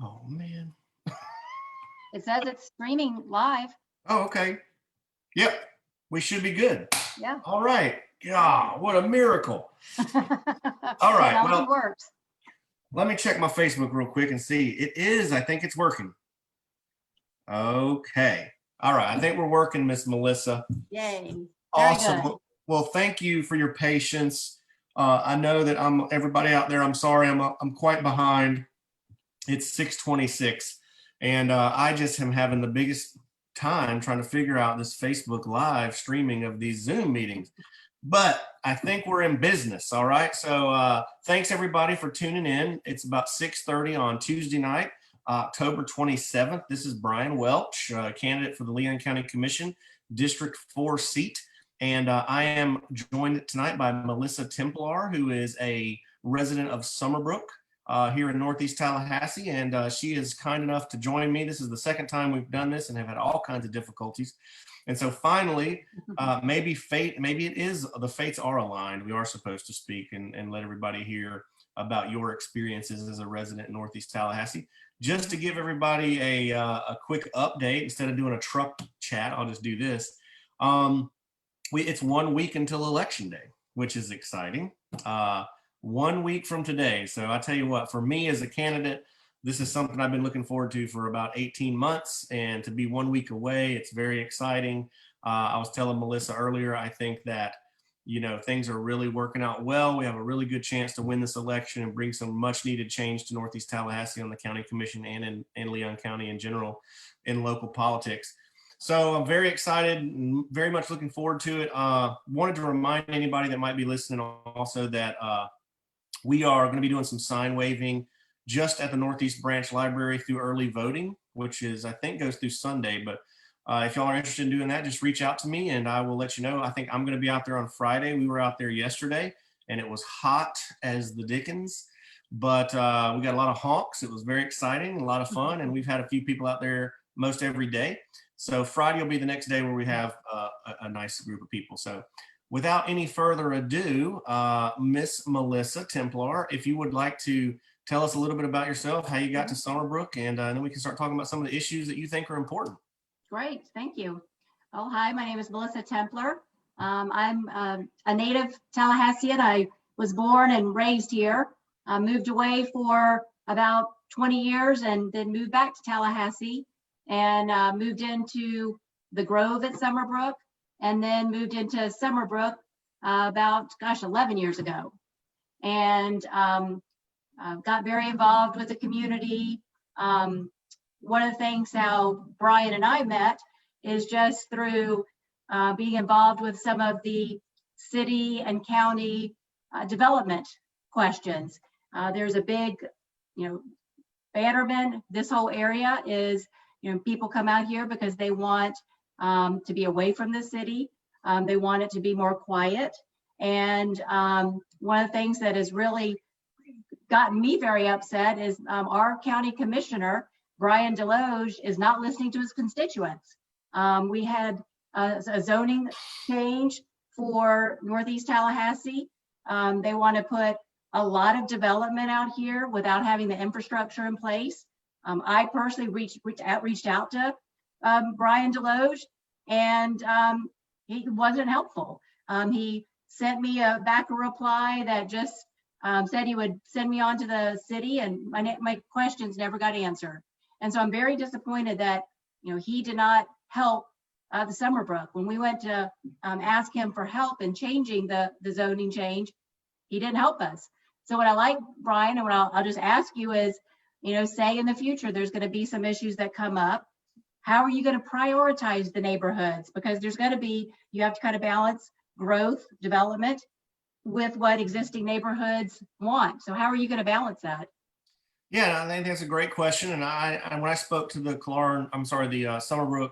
Oh, man. It says it's streaming live. Oh, okay. Yep. We should be good. Yeah. All right. God, what a miracle. All right. Technology Well, works. let me check my Facebook real quick and see. It is. I think it's working. Okay. All right. I think we're working, Miss Melissa. Yay. Awesome. Good. Well, thank you for your patience. I know that everybody out there. I'm sorry. I'm quite behind. It's 6:26, and I just am having the biggest time trying to figure out this Facebook Live streaming of these Zoom meetings. But I think we're in business. All right. So thanks everybody for tuning in. It's about 6:30 on Tuesday night, October 27th. This is Brian Welch, candidate for the Leon County Commission, District 4 seat. And I am joined tonight by Melissa Templar, who is a resident of Summerbrooke here in Northeast Tallahassee. And she is kind enough to join me. This is the second time we've done this and have had all kinds of difficulties. And so finally, maybe it is, the fates are aligned. We are supposed to speak and let everybody hear about your experiences as a resident in Northeast Tallahassee. Just to give everybody a quick update, instead of doing a truck chat, I'll just do this. It's 1 week until Election Day, which is exciting. 1 week from today. So I tell you what, for me as a candidate, this is something I've been looking forward to for about 18 months, and to be 1 week away, it's very exciting. I was telling Melissa earlier, I think that, things are really working out well. We have a really good chance to win this election and bring some much needed change to Northeast Tallahassee on the county commission and in Leon County in general in local politics. So I'm very excited and very much looking forward to it. Wanted to remind anybody that might be listening also that we are going to be doing some sign waving just at the Northeast Branch Library through early voting, which is, I think, goes through Sunday. But if y'all are interested in doing that, just reach out to me and I will let you know. I think I'm going to be out there on Friday. We were out there yesterday and it was hot as the dickens, but we got a lot of honks. It was very exciting, a lot of fun, and we've had a few people out there most every day. So Friday will be the next day where we have a nice group of people. So without any further ado, Miss Melissa Templar, if you would like to tell us a little bit about yourself, how you got to Summerbrooke, and then we can start talking about some of the issues that you think are important. Great, thank you. Oh, hi, my name is Melissa Templar. I'm a native Tallahassean. I was born and raised here. I moved away for about 20 years and then moved back to Tallahassee and moved into the Grove at Summerbrooke, and then moved into Summerbrooke about, 11 years ago. And got very involved with the community. One of the things how Brian and I met is just through being involved with some of the city and county development questions. There's a big, Bannerman, this whole area is, people come out here because they want to be away from the city. They want it to be more quiet. And one of the things that has really gotten me very upset is our county commissioner, Brian Deloge, is not listening to his constituents. We had a zoning change for Northeast Tallahassee. They want to put a lot of development out here without having the infrastructure in place. I personally reached out to Brian Deloge, and he wasn't helpful. He sent me back a reply that just said he would send me on to the city, and my questions never got answered. And so I'm very disappointed that he did not help the Summerbrooke. When we went to ask him for help in changing the zoning change, he didn't help us. So what I like, Brian, and what I'll just ask you is, say in the future there's going to be some issues that come up. How are you going to prioritize the neighborhoods? Because there's going to be, you have to kind of balance growth, development with what existing neighborhoods want. So how are you going to balance that? Yeah, I think that's a great question. And when I spoke to the Summerbrooke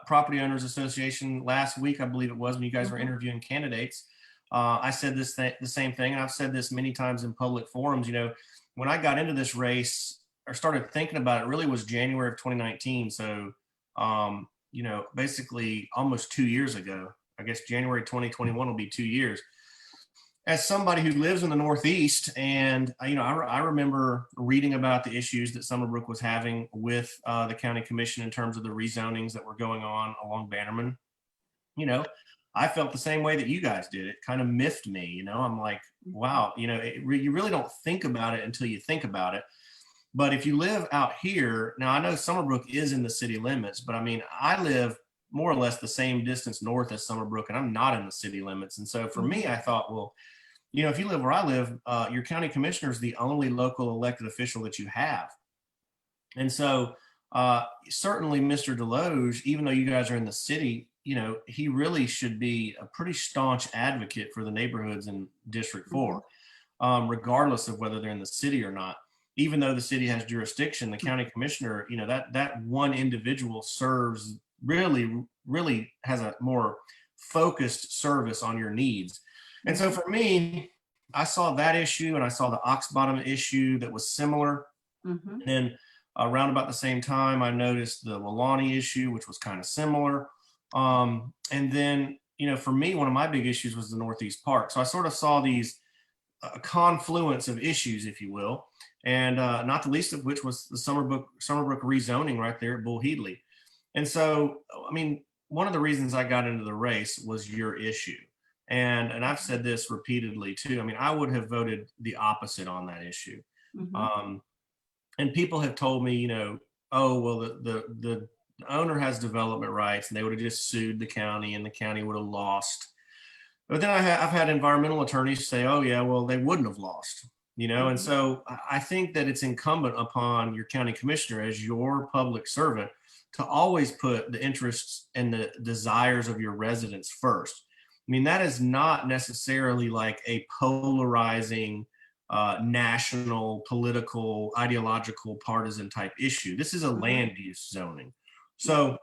Property Owners Association last week, I believe it was, when you guys were interviewing candidates, I said the same thing. And I've said this many times in public forums. When I got into this race or started thinking about it, really was January of 2019. So, basically almost 2 years ago. I guess January 2021 will be 2 years. as somebody who lives in the Northeast, and I remember reading about the issues that Summerbrook was having with the county commission in terms of the rezonings that were going on along Bannerman. I felt the same way that you guys did. It kind of miffed me. I'm like, wow, you really don't think about it until you think about it. But if you live out here, now I know Summerbrook is in the city limits, but I mean, I live more or less the same distance north as Summerbrook, and I'm not in the city limits. And so for me, I thought, well, if you live where I live, your county commissioner is the only local elected official that you have. And so certainly Mr. Deloge, even though you guys are in the city, he really should be a pretty staunch advocate for the neighborhoods in District 4, regardless of whether they're in the city or not. Even though the city has jurisdiction, the county commissioner, that one individual serves really has a more focused service on your needs. And so for me, I saw that issue, and I saw the Ox Bottom issue that was similar. And then around about the same time, I noticed the Lalani issue, which was kind of similar. And then, for me, one of my big issues was the Northeast Park. So I sort of saw these confluence of issues, if you will, and not the least of which was the Summerbrook rezoning right there at Bull Headley. And so, I mean, one of the reasons I got into the race was your issue. And I've said this repeatedly too. I mean, I would have voted the opposite on that issue. And people have told me, oh, well, the owner has development rights, and they would have just sued the county, and the county would have lost. But then I've had environmental attorneys say, oh, yeah, well, they wouldn't have lost, And so I think that it's incumbent upon your county commissioner as your public servant to always put the interests and the desires of your residents first. I mean, that is not necessarily like a polarizing national, political, ideological, partisan type issue. This is a land use zoning. So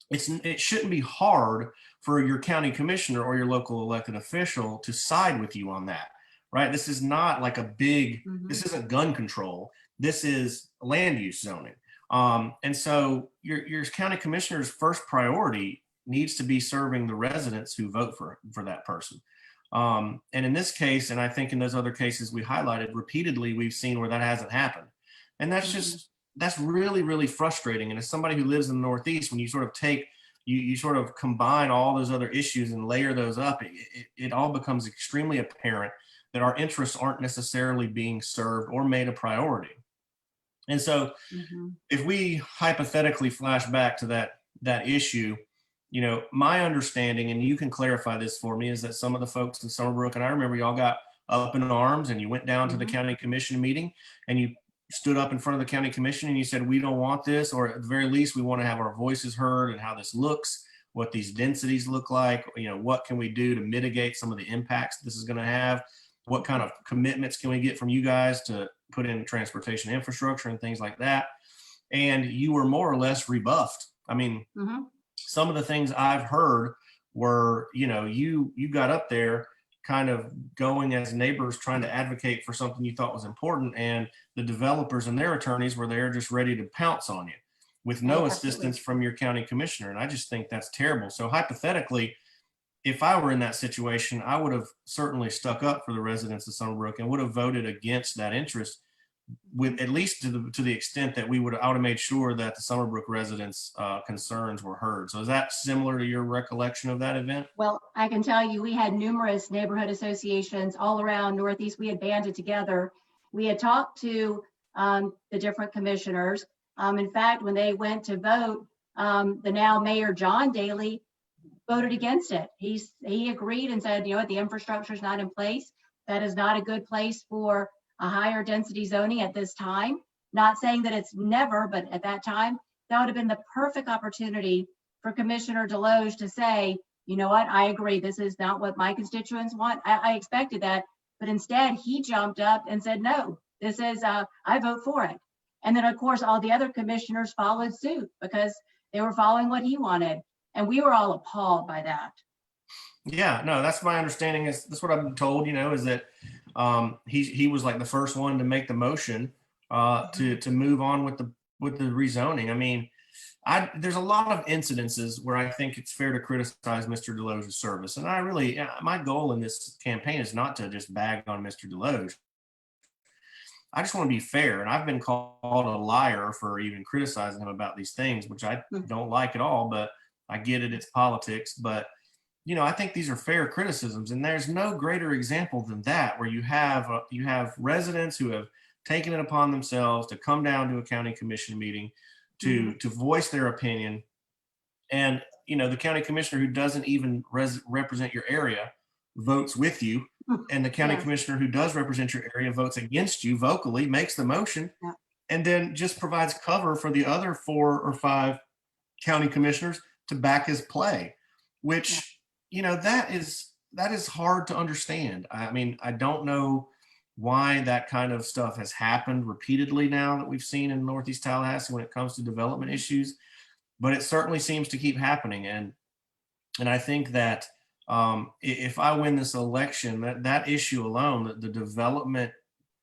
it shouldn't be hard for your county commissioner or your local elected official to side with you on that, right? This is not like this isn't gun control. This is land use zoning. And so your county commissioner's first priority needs to be serving the residents who vote for that person. And in this case, and I think in those other cases we highlighted repeatedly, we've seen where that hasn't happened. And that's really, really frustrating. And as somebody who lives in the Northeast, when you sort of you sort of combine all those other issues and layer those up, it all becomes extremely apparent that our interests aren't necessarily being served or made a priority. And so if we hypothetically flash back to that issue, my understanding, and you can clarify this for me, is that some of the folks in Summerbrook, and I remember y'all got up in arms and you went down to the county commission meeting and you stood up in front of the county commission and you said, we don't want this, or at the very least, we want to have our voices heard and how this looks, what these densities look like, what can we do to mitigate some of the impacts this is going to have, what kind of commitments can we get from you guys to put in transportation infrastructure and things like that. And you were more or less rebuffed. I mean, some of the things I've heard were, you got up there kind of going as neighbors trying to advocate for something you thought was important, and the developers and their attorneys were there just ready to pounce on you with no assistance from your county commissioner. And I just think that's terrible. So hypothetically, if I were in that situation, I would have certainly stuck up for the residents of Summerbrook and would have voted against that interest, with at least to the extent that I would have made sure that the Summerbrook residents' concerns were heard. So is that similar to your recollection of that event? Well, I can tell you, we had numerous neighborhood associations all around Northeast. We had banded together. We had talked to the different commissioners. In fact, when they went to vote, the now Mayor John Daly voted against it. He agreed and said, the infrastructure is not in place. That is not a good place for a higher density zoning at this time. Not saying that it's never, but at that time, that would have been the perfect opportunity for Commissioner Deloge to say, you know what, I agree, this is not what my constituents want. I expected that, but instead he jumped up and said, no, this is, I vote for it. And then of course, all the other commissioners followed suit because they were following what he wanted. And we were all appalled by that. Yeah, no, that's my understanding. That's what I've been told, is that he was like the first one to make the motion to move on with the rezoning. I mean, there's a lot of incidences where I think it's fair to criticize Mr. Deloge's service. And I really, my goal in this campaign is not to just bag on Mr. Deloge. I just want to be fair. And I've been called a liar for even criticizing him about these things, which I don't like at all, but I get it. It's politics. But, you know, I think these are fair criticisms. And there's no greater example than that, where you have residents who have taken it upon themselves to come down to a county commission meeting to voice their opinion. And, you know, the county commissioner who doesn't even represent your area votes with you. And the county commissioner who does represent your area votes against you vocally, makes the motion, and then just provides cover for the other 4 or 5 county commissioners to back his play, which, you know, that is hard to understand. I mean, I don't know why that kind of stuff has happened repeatedly now that we've seen in Northeast Tallahassee when it comes to development issues, but it certainly seems to keep happening. And I think that if I win this election, that issue alone, the development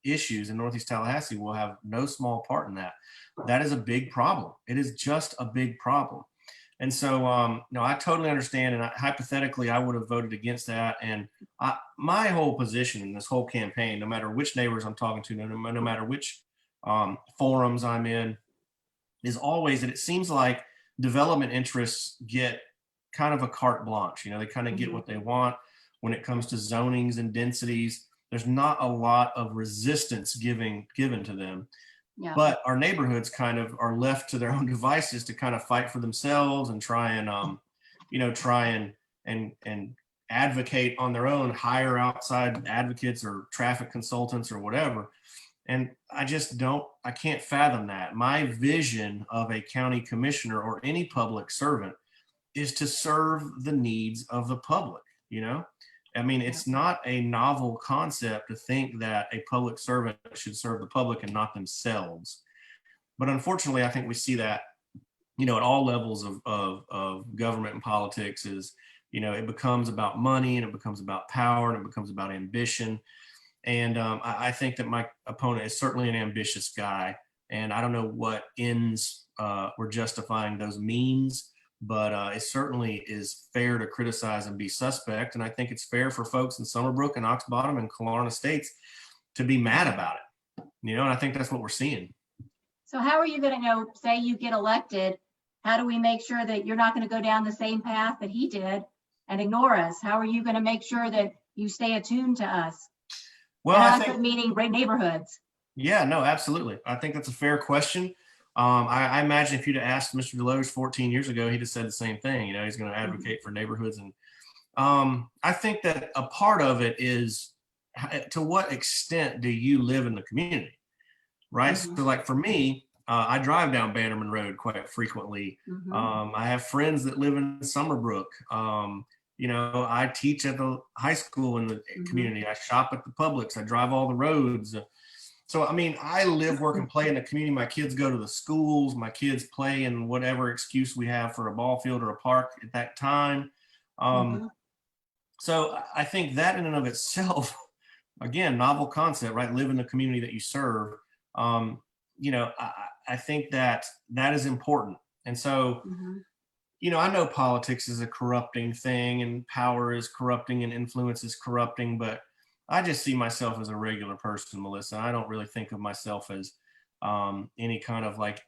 issues in Northeast Tallahassee, will have no small part in that. That is a big problem. It is just a big problem. And so, no, I totally understand. And hypothetically, I would have voted against that. And my whole position in this whole campaign, no matter which neighbors I'm talking to, no matter which forums I'm in, is always that it seems like development interests get kind of a carte blanche. You know, they kind of get what they want when it comes to zonings and densities. There's not a lot of resistance given to them. Yeah. But our neighborhoods kind of are left to their own devices to kind of fight for themselves and try and, you know, and advocate on their own, hire outside advocates or traffic consultants or whatever. And I can't fathom that. My vision of a county commissioner or any public servant is to serve the needs of the public, you know? I mean, it's not a novel concept to think that a public servant should serve the public and not themselves. But unfortunately, I think we see that, you know, at all levels of government and politics is, you know, it becomes about money and it becomes about power and it becomes about ambition. And I think that my opponent is certainly an ambitious guy. And I don't know what ends were justifying those means, but it certainly is fair to criticize and be suspect. And I think it's fair for folks in Summerbrooke and Ox Bottom and Killarney Estates to be mad about it, you know, and I think that's what we're seeing. So how are you going to know, say you get elected, how do we make sure that you're not going to go down the same path that he did and ignore us? How are you going to make sure that you stay attuned to us? Well, I think meaning great neighborhoods. Yeah, no, absolutely. I think that's a fair question. I imagine if you'd have asked Mr. Deloge 14 years ago, he'd have said the same thing. You know, he's going to advocate for neighborhoods. And I think that a part of it is to what extent do you live in the community, right? So like for me, I drive down Bannerman Road quite frequently. I have friends that live in Summerbrook. You know, I teach at the high school in the community. I shop at the Publix. I drive all the roads. So, I mean, I live, work, and play in the community. My kids go to the schools. My kids play in whatever excuse we have for a ball field or a park at that time. So I think that in and of itself, again, novel concept, right? Live in the community that you serve. You know, I think that is important. And so, you know, I know politics is a corrupting thing and power is corrupting and influence is corrupting, but I just see myself as a regular person, Melissa. I don't really think of myself as any kind of like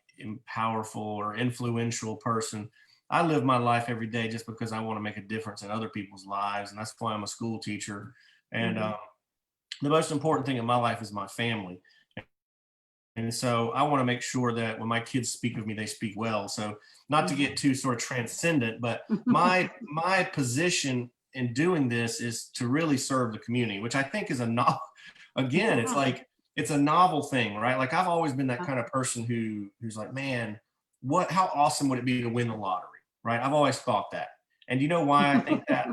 powerful or influential person. I live my life every day just because I want to make a difference in other people's lives. And that's why I'm a school teacher. And the most important thing in my life is my family. And so I want to make sure that when my kids speak of me, they speak well. So not to get too sort of transcendent, but my position in doing this is to really serve the community, which I think is a novel, again, it's like, it's a novel thing, right? Like I've always been that kind of person who's like, man, how awesome would it be to win the lottery, right? I've always thought that. And you know why I think that?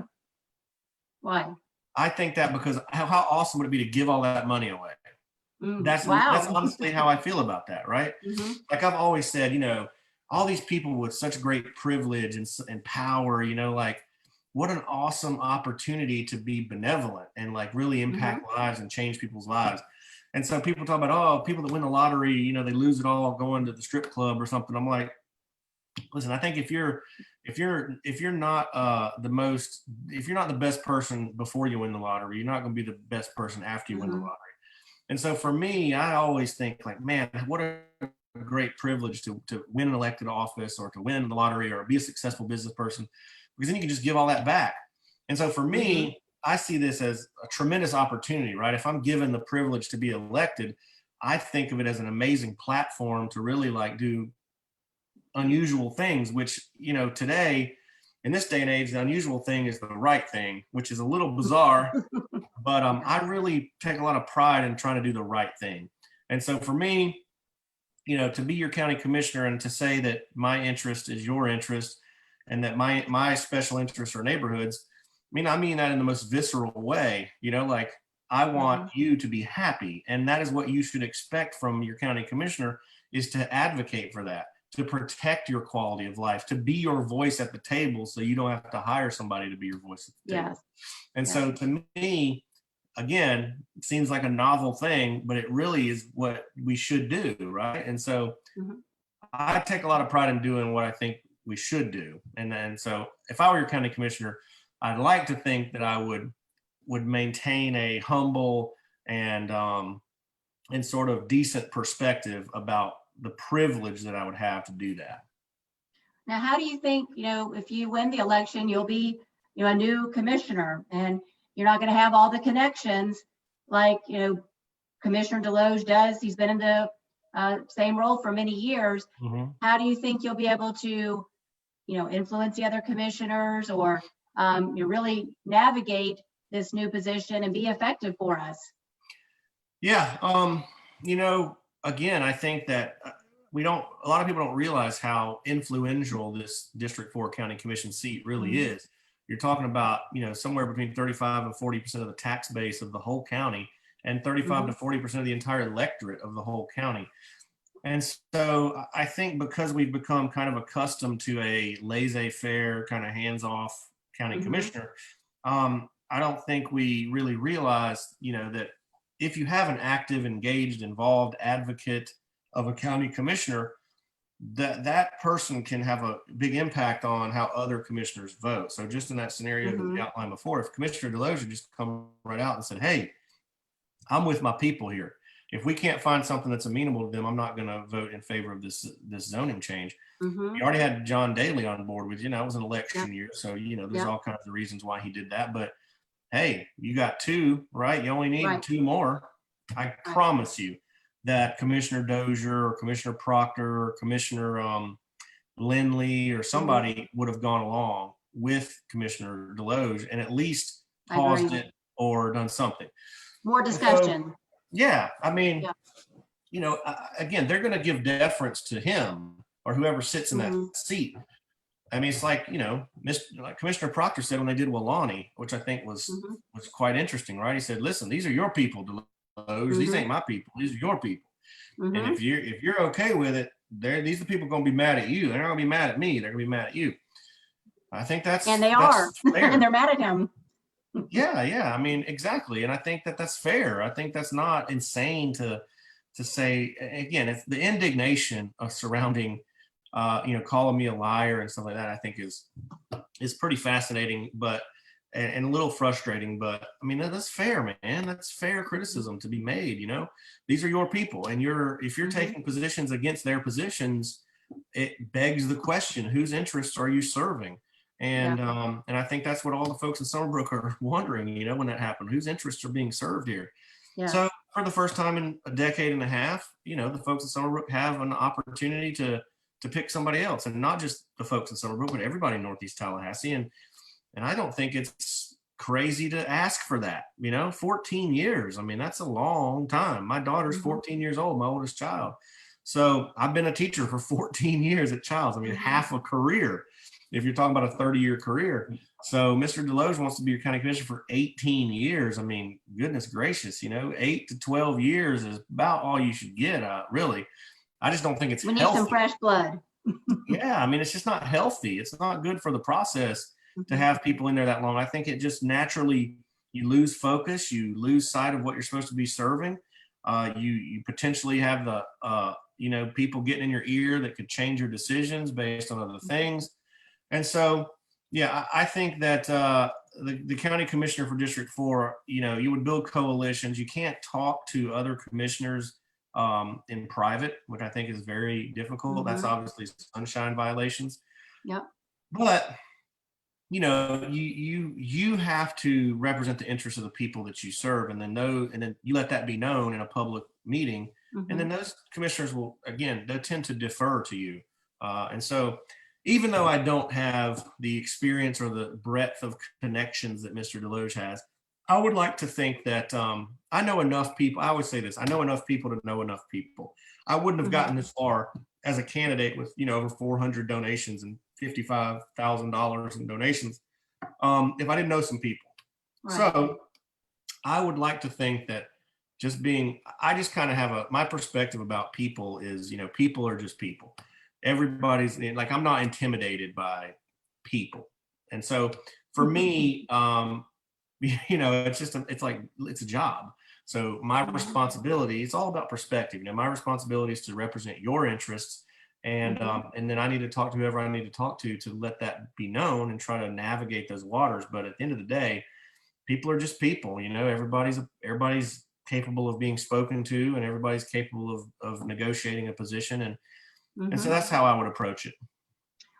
Why? I think that because how awesome would it be to give all that money away? That's honestly how I feel about that, right? Like I've always said, you know, all these people with such great privilege and power, you know, like what an awesome opportunity to be benevolent and like really impact lives and change people's lives. And so people talk about, oh, people that win the lottery, you know, they lose it all going to the strip club or something. I'm like, listen, I think if you're not if you're not the best person before you win the lottery, you're not going to be the best person after you win the Mhm. lottery. And so for me, I always think like, man, what a great privilege to win an elected office or to win the lottery or be a successful business person, because then you can just give all that back. And so for Mhm. me, I see this as a tremendous opportunity, right? If I'm given the privilege to be elected, I think of it as an amazing platform to really like do unusual things, which, today in this day and age, the unusual thing is the right thing, which is a little bizarre, but I really take a lot of pride in trying to do the right thing. And so for me, to be your county commissioner and to say that my interest is your interest and that my special interests are neighborhoods, I mean that in the most visceral way, like I want Mhm. you to be happy. And that is what you should expect from your county commissioner, is to advocate for that, to protect your quality of life, to be your voice at the table so you don't have to hire somebody to be your voice at the table. Yes. And Yes. so to me, again, it seems like a novel thing, but it really is what we should do, right? And so Mhm. I take a lot of pride in doing what I think we should do. And then so if I were your county commissioner, I'd like to think that I would maintain a humble and sort of decent perspective about the privilege that I would have to do that. Now, how do you think, if you win the election, you'll be, a new commissioner, and you're not going to have all the connections like, Commissioner Deloge does. He's been in the same role for many years. Mhm. How do you think you'll be able to, influence the other commissioners, or really navigate this new position and be effective for us? Yeah. Again, I think that a lot of people don't realize how influential this District 4 County Commission seat really Mhm. is. You're talking about, somewhere between 35 and 40% of the tax base of the whole county, and 35 to Mhm. 40% of the entire electorate of the whole county. And so I think because we've become kind of accustomed to a laissez-faire, kind of hands-off county Mhm. commissioner, I don't think we really realize, that if you have an active, engaged, involved advocate of a county commissioner, that person can have a big impact on how other commissioners vote. So just in that scenario that we Mhm. outlined before, if Commissioner Deloge had just come right out and said, "Hey, I'm with my people here. If we can't find something that's amenable to them, I'm not going to vote in favor of this zoning change." You Mhm. already had John Daly on board with you. It was an Yep. election year, so there's Yep. all kinds of reasons why he did that. But hey, you got two, right? You only need Right. two more. I Right. promise you that Commissioner Dozier or Commissioner Proctor or Commissioner Lindley or Mhm. somebody would have gone along with Commissioner Deloge and at least I paused agree. it or done something. More And so, discussion. yeah, I mean, Yeah. again, they're going to give deference to him or whoever sits in that Mhm. seat. I mean, it's like, like Commissioner Proctor said when they did Walani, which I think Mhm. was quite interesting, right? He said, "Listen, these are your people, Deloge. These Mhm. ain't my people. These are your people. And Mhm. if you're okay with it, these are the people going to be mad at you. They're not going to be mad at me. They're going to be mad at you." I think And that's they that's are, and fair. they're mad at him. Yeah, yeah. I mean, exactly. And I think that that's fair. I think that's not insane to say. Again, it's the indignation of surrounding, calling me a liar and stuff like that. I think is pretty fascinating, but and a little frustrating. But I mean, that's fair, man. That's fair criticism to be made. These are your people, and if you're Mhm. taking positions against their positions, it begs the question: whose interests are you serving? Yeah. And I think that's what all the folks in Summerbrook are wondering. When that happened, whose interests are being served here? So Yes. for the first time in a decade and a half, the folks in Summerbrook have an opportunity to pick somebody else, and not just the folks in Summerbrook, but everybody in Northeast Tallahassee. And I don't think it's crazy to ask for that. 14 years. I mean, that's a long time. My daughter's Mhm. 14 years old, my oldest child. So I've been a teacher for 14 years at Childs. I mean, Mhm. half a career, if you're talking about a 30-year career. So Mr. Deloge wants to be your county commissioner for 18 years. I mean, goodness gracious, 8 to 12 years is about all you should get, really. I just don't think it's We need some healthy. fresh blood. Yeah, I mean, it's just not healthy. It's not good for the process to Mhm. have people in there that long. I think it just naturally, you lose focus, you lose sight of what you're supposed to be serving. You potentially have the people getting in your ear that could change your decisions based on other things. And so, yeah, I think that the county commissioner for District 4, you would build coalitions. You can't talk to other commissioners in private, which I think is very difficult. That's obviously sunshine violations. Yep. But you have to represent the interests of the people that you serve, and then you let that be known in a public meeting, and then those commissioners will, again, they tend to defer to you. And so, even though I don't have the experience or the breadth of connections that Mr. Deloge has, I would like to think that I know enough people. I always say this: I know enough people to know enough people. I wouldn't have gotten this far as a candidate with over 400 donations and $55,000 in donations if I didn't know some people. Right. So I would like to think that I just kind of have my perspective about people is, people are just people. Everybody's like, I'm not intimidated by people. And so for me, it's a job. So my responsibility, it's all about perspective. My responsibility is to represent your interests. And then I need to talk to whoever I need to talk to let that be known and try to navigate those waters. But at the end of the day, people are just people. Everybody's capable of being spoken to, and everybody's capable of negotiating a position. And so that's how I would approach it.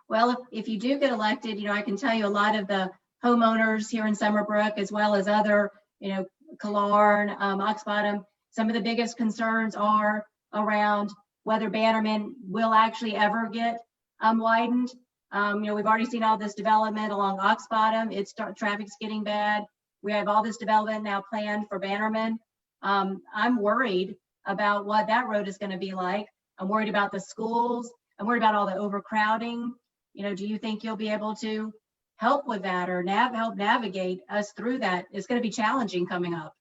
Well, if you do get elected, I can tell you a lot of the homeowners here in Summerbrooke, as well as other, Killorn, Ox Bottom, some of the biggest concerns are around whether Bannerman will actually ever get widened. We've already seen all this development along Ox Bottom. Traffic's getting bad. We have all this development now planned for Bannerman. I'm worried about what that road is going to be like. I'm worried about the schools. I'm worried about all the overcrowding. Do you think you'll be able to help with that or help navigate us through that? It's going to be challenging coming up.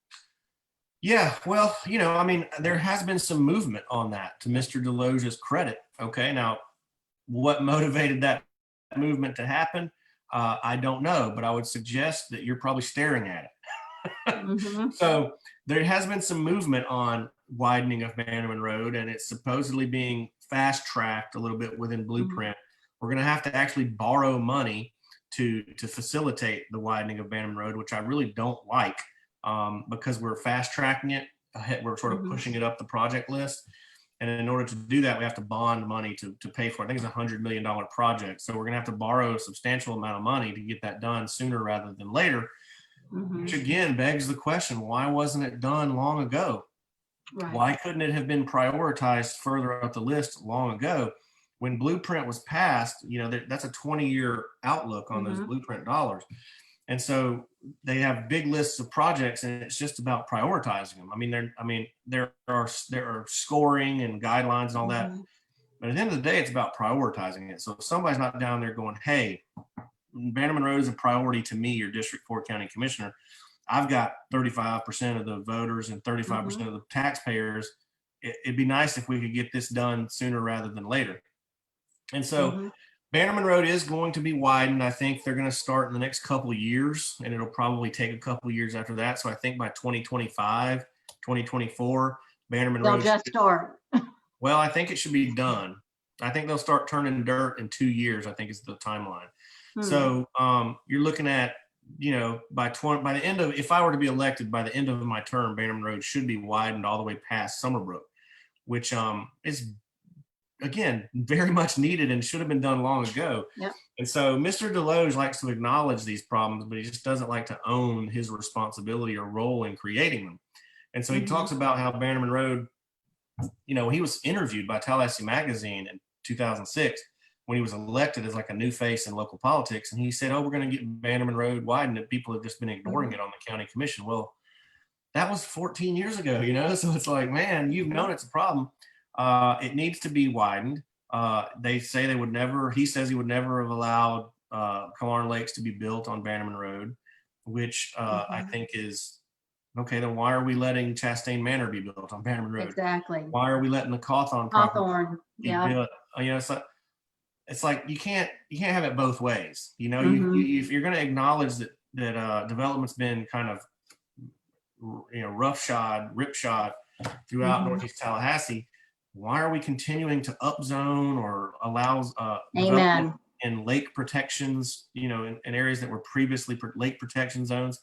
Yeah, well, there has been some movement on that, to Mr. Deloge's credit. Okay, now what motivated that movement to happen? I don't know, but I would suggest that you're probably staring at it. So there has been some movement on widening of Bannerman Road, and it's supposedly being fast-tracked a little bit within Blueprint. We're going to have to actually borrow money to facilitate the widening of Bannerman Road, which I really don't like. Because we're fast tracking it, we're sort of pushing it up the project list. And in order to do that, we have to bond money to pay for it. I think it's a $100 million project. So we're gonna have to borrow a substantial amount of money to get that done sooner rather than later, which again begs the question, why wasn't it done long ago? Right. Why couldn't it have been prioritized further up the list long ago? When Blueprint was passed, that's a 20-year outlook on those Blueprint dollars. And so they have big lists of projects, and it's just about prioritizing them. There are scoring and guidelines and all that, but at the end of the day, it's about prioritizing it. So if somebody's not down there going, "Hey, Bannerman Road is a priority to me, your District 4 County Commissioner. I've got 35% of the voters and 35% of the taxpayers. It'd be nice if we could get this done sooner rather than later." And so Bannerman Road is going to be widened. I think they're going to start in the next couple of years, and it'll probably take a couple of years after that. So I think by 2025, 2024, Bannerman Road. They'll just start. Well, I think it should be done. I think they'll start turning dirt in 2 years, I think is the timeline. So you're looking at, by the end of, if I were to be elected, by the end of my term, Bannerman Road should be widened all the way past Summerbrooke, which is, again, very much needed and should have been done long ago. Yep. And so Mr. Deloge likes to acknowledge these problems, but he just doesn't like to own his responsibility or role in creating them. And so he talks about how Bannerman Road, he was interviewed by Tallahassee Magazine in 2006 when he was elected as like a new face in local politics. And he said, "Oh, we're going to get Bannerman Road widened, and people have just been ignoring it on the county commission." Well, that was 14 years ago, so it's like, man, you've known it's a problem. It needs to be widened. They say he says he would never have allowed Killorn Lakes to be built on Bannerman Road, which I think is, okay, then why are we letting Chastain Manor be built on Bannerman Road? Exactly. Why are we letting the Cawthorn property be built? It's like you can't have it both ways. If you're going to acknowledge that development's been kind of, ripshod throughout Northeast Tallahassee, why are we continuing to upzone or allow development Amen. in lake protections, in areas that were previously lake protection zones?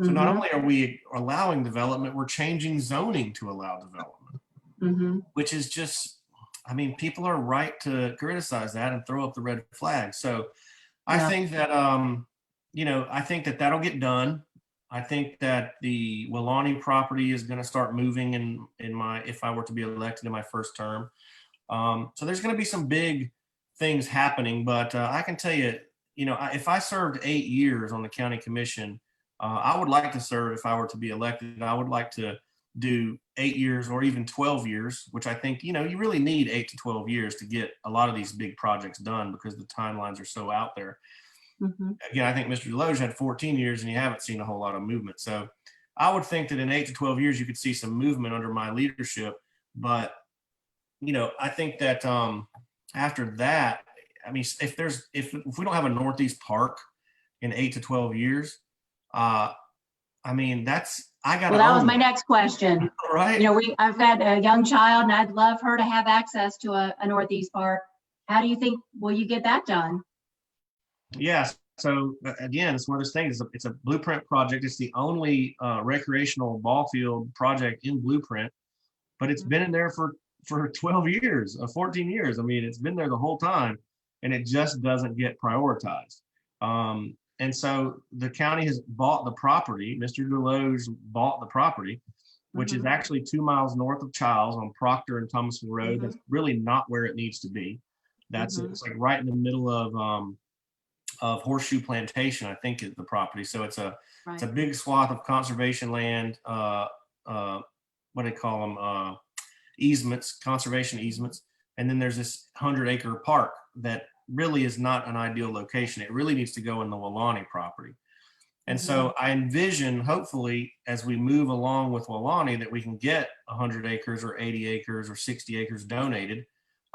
So not only are we allowing development, we're changing zoning to allow development, which is just, I mean, people are right to criticize that and throw up the red flag. So I think that, I think that that'll get done. I think that the Welaunee property is going to start moving if I were to be elected in my first term. So there's going to be some big things happening, but I can tell you, if I served 8 years on the county commission, I would like to serve, if I were to be elected, I would like to do 8 years or even 12 years, which I think, you really need 8 to 12 years to get a lot of these big projects done because the timelines are so out there. Again, I think Mr. Deloge had 14 years and you haven't seen a whole lot of movement. So I would think that in 8 to 12 years, you could see some movement under my leadership. But, I think that after that, I mean, if we don't have a Northeast Park in 8 to 12 years, I mean, I got. Well, that was my next question. Right. I've got a young child and I'd love her to have access to a Northeast Park. How do you think, will you get that done? Yes. So again, it's one of those things. It's a blueprint project. It's the only recreational ball field project in blueprint, but it's been in there for 12 years, 14 years. I mean, it's been there the whole time, and it just doesn't get prioritized. And so the county has bought the property. Mr. Deloge bought the property, which is actually 2 miles north of Childs on Proctor and Thomasville Road. That's really not where it needs to be. It's like right in the middle of Horseshoe Plantation, I think, is the property. So it's a big swath of conservation land. What do they call them? Easements, conservation easements. And then there's this 100-acre park that really is not an ideal location. It really needs to go in the Welaunee property. And so I envision, hopefully, as we move along with Welaunee, that we can get 100 acres or 80 acres or 60 acres donated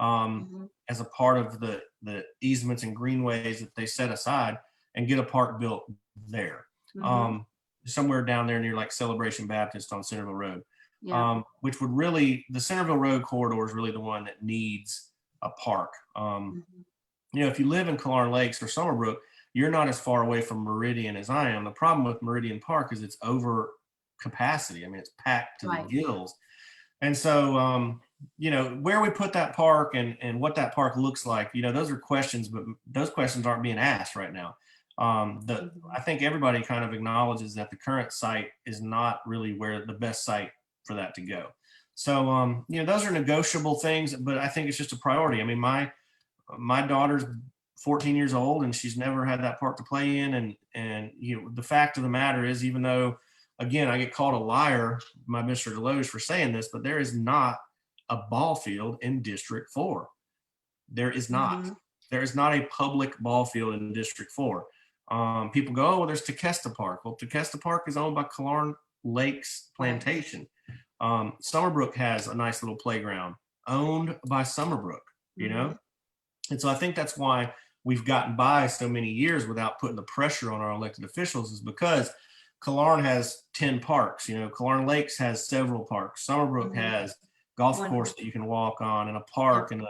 as a part of the easements and greenways that they set aside, and get a park built there, somewhere down there near like Celebration Baptist on Centerville Road, which would really, the Centerville Road corridor is really the one that needs a park. If you live in Killarn Lakes or Summerbrooke, you're not as far away from Meridian as I am. The problem with Meridian Park is it's over capacity. I mean, it's packed to the gills. And so, where we put that park and what that park looks like, those are questions, but those questions aren't being asked right now. I think everybody kind of acknowledges that the current site is not really where the best site for that to go. So, those are negotiable things, but I think it's just a priority. I mean, my daughter's 14 years old and she's never had that park to play in. And the fact of the matter is, even though, again, I get called a liar by Mr. Deloge for saying this, but there is not a ball field in District 4. There is not. There is not a public ball field in District 4. People go, oh, well, there's Tequesta Park. Well, Tequesta Park is owned by Killarn Lakes Plantation. Summerbrook has a nice little playground owned by Summerbrook, And so I think that's why we've gotten by so many years without putting the pressure on our elected officials, is because Killarn has 10 parks. Killarn Lakes has several parks. Summerbrook has golf course that you can walk on, and a park and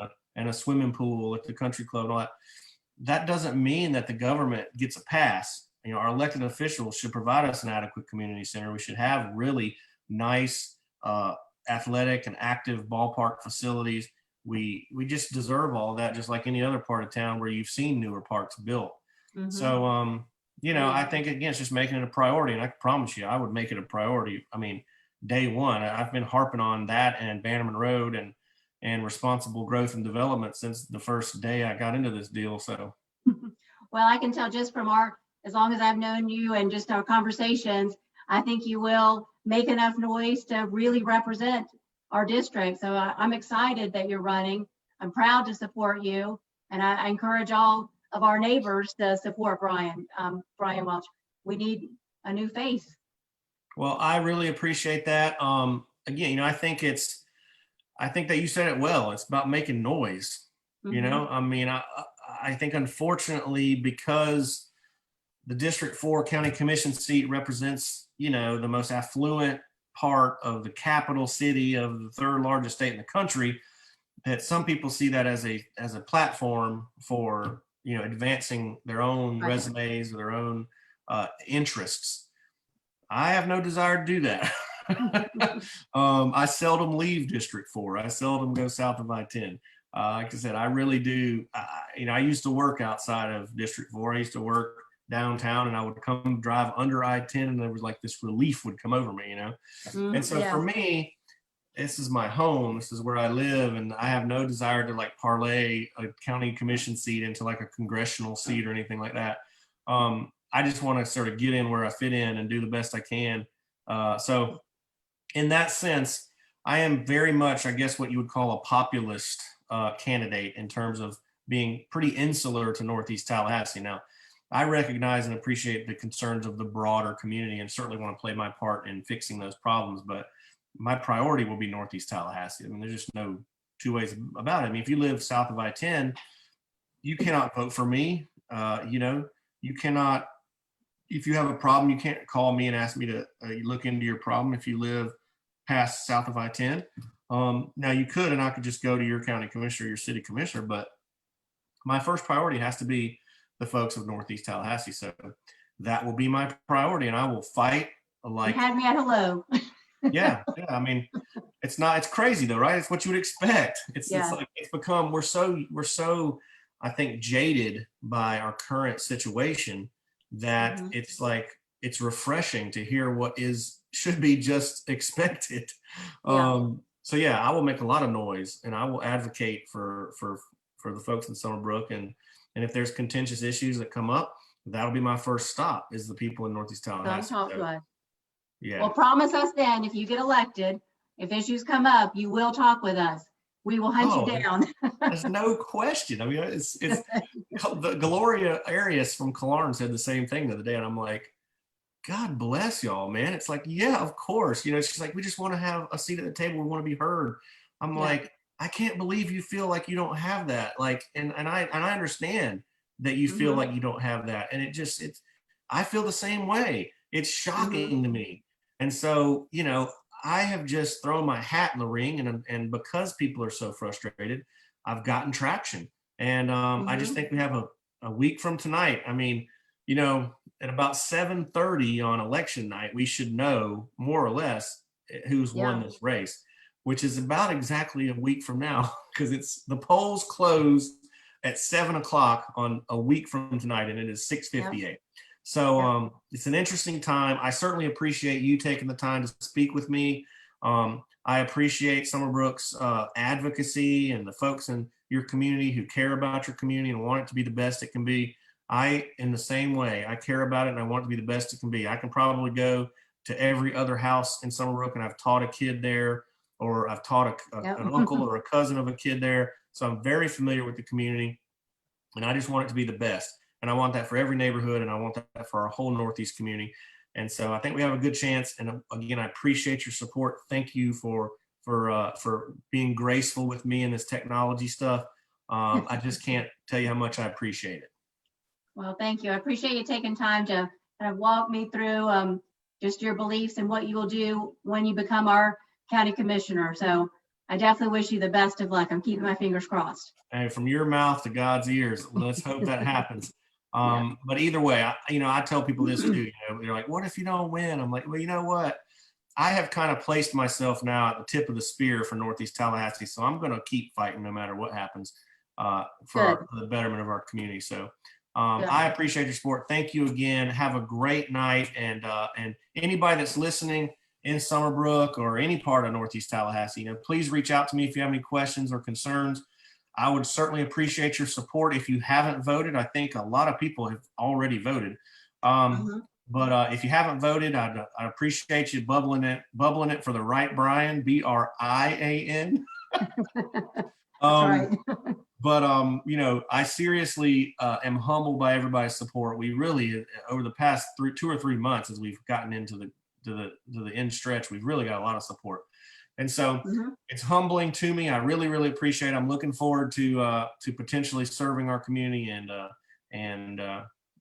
a swimming pool at the country club and all that. That doesn't mean that the government gets a pass. Our elected officials should provide us an adequate community center. We should have really nice athletic and active ballpark facilities. We just deserve all that, just like any other part of town where you've seen newer parks built. So, I think, again, it's just making it a priority. And I can promise you, I would make it a priority. I mean, day one, I've been harping on that and Bannerman Road and responsible growth and development since the first day I got into this deal. So, well, I can tell just from as long as I've known you and just our conversations, I think you will make enough noise to really represent our district. So I'm excited that you're running. I'm proud to support you. And I encourage all of our neighbors to support Brian Welch. We need a new face. Well, I really appreciate that. Again, I think that you said it well. It's about making noise. I mean, I think, unfortunately, because the District 4 County Commission seat represents, the most affluent part of the capital city of the third largest state in the country, that some people see that as a platform for, advancing their own Right. resumes or their own interests. I have no desire to do that. I seldom leave District 4. I seldom go south of I-10. Like I said, I really do. I used to work outside of District 4. I used to work downtown, and I would come drive under I-10, and there was like this relief would come over me, And so for me, this is my home. This is where I live, and I have no desire to like parlay a county commission seat into like a congressional seat or anything like that. I just want to sort of get in where I fit in and do the best I can. So in that sense, I am very much, I guess, what you would call a populist candidate in terms of being pretty insular to Northeast Tallahassee. Now, I recognize and appreciate the concerns of the broader community and certainly want to play my part in fixing those problems, but my priority will be Northeast Tallahassee. I mean, there's just no two ways about it. I mean, if you live south of I-10, you cannot vote for me. You cannot, if you have a problem, you can't call me and ask me to look into your problem if you live past south of I-10. Now you could, and I could just go to your county commissioner, your city commissioner, but my first priority has to be the folks of Northeast Tallahassee. So that will be my priority, and I will fight like. You had me at hello. Yeah. I mean, it's crazy though, right? It's what you would expect. It's like, it's become, we're so, I think, jaded by our current situation that it's like, it's refreshing to hear what should be just expected. So yeah, I will make a lot of noise, and I will advocate for the folks in Summerbrook, and if there's contentious issues that come up, that'll be my first stop, is the people in Northeast Tallahassee. Don't talk to us. Yeah. Well, promise us then, if you get elected, if issues come up, you will talk with us. We will hunt you down. There's no question. I mean, it's the Gloria Arias from Killarn said the same thing the other day, and I'm like, God bless y'all, man. It's like, yeah, of course. She's like, we just want to have a seat at the table. We want to be heard. I'm like, I can't believe you feel like you don't have that. Like, and I understand that you feel like you don't have that. And I feel the same way. It's shocking to me. And so, I have just thrown my hat in the ring, and because people are so frustrated, I've gotten traction. And I just think we have a week from tonight. I mean, at about 7:30 on election night, we should know more or less who's won this race, which is about exactly a week from now, because the polls close at 7:00 on a week from tonight, and it is 6:58. So it's an interesting time. I certainly appreciate you taking the time to speak with me. I appreciate Summerbrook's advocacy and the folks in your community who care about your community and want it to be the best it can be. In the same way, I care about it and I want it to be the best it can be. I can probably go to every other house in Summerbrook, and I've taught a kid there, or I've taught an uncle or a cousin of a kid there. So I'm very familiar with the community, and I just want it to be the best. And I want that for every neighborhood, and I want that for our whole Northeast community. And so I think we have a good chance. And again, I appreciate your support. Thank you for being graceful with me in this technology stuff. I just can't tell you how much I appreciate it. Well, thank you. I appreciate you taking time to kind of walk me through just your beliefs and what you will do when you become our county commissioner. So I definitely wish you the best of luck. I'm keeping my fingers crossed. And from your mouth to God's ears, let's hope that happens. But either way, I tell people this too. They're like, "What if you don't win?" I'm like, well, you know what? I have kind of placed myself now at the tip of the spear for Northeast Tallahassee, so I'm going to keep fighting no matter what happens for the betterment of our community. So I appreciate your support. Thank you again. Have a great night, and anybody that's listening in Summerbrook or any part of Northeast Tallahassee, please reach out to me if you have any questions or concerns. I would certainly appreciate your support. If you haven't voted, I think a lot of people have already voted. But if you haven't voted, I appreciate you bubbling it for the right Brian, Brian. Right. But I seriously am humbled by everybody's support. We really, over the past 2 or 3 months, as we've gotten into the end stretch, we've really got a lot of support. And so it's humbling to me. I really, really appreciate it. I'm looking forward to potentially serving our community, and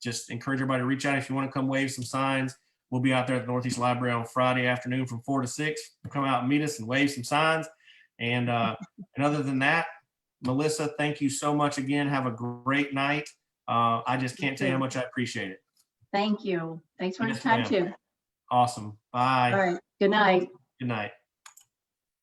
just encourage everybody to reach out if you want to come wave some signs. we'll be out there at the Northeast Library on Friday afternoon from 4 to 6. Come out and meet us and wave some signs. And other than that, Melissa, thank you so much again. Have a great night. I just can't tell you how much I appreciate it. Thank you. Thanks for your Yes, time ma'am. too. Awesome. Bye. All right. Good night. Good night.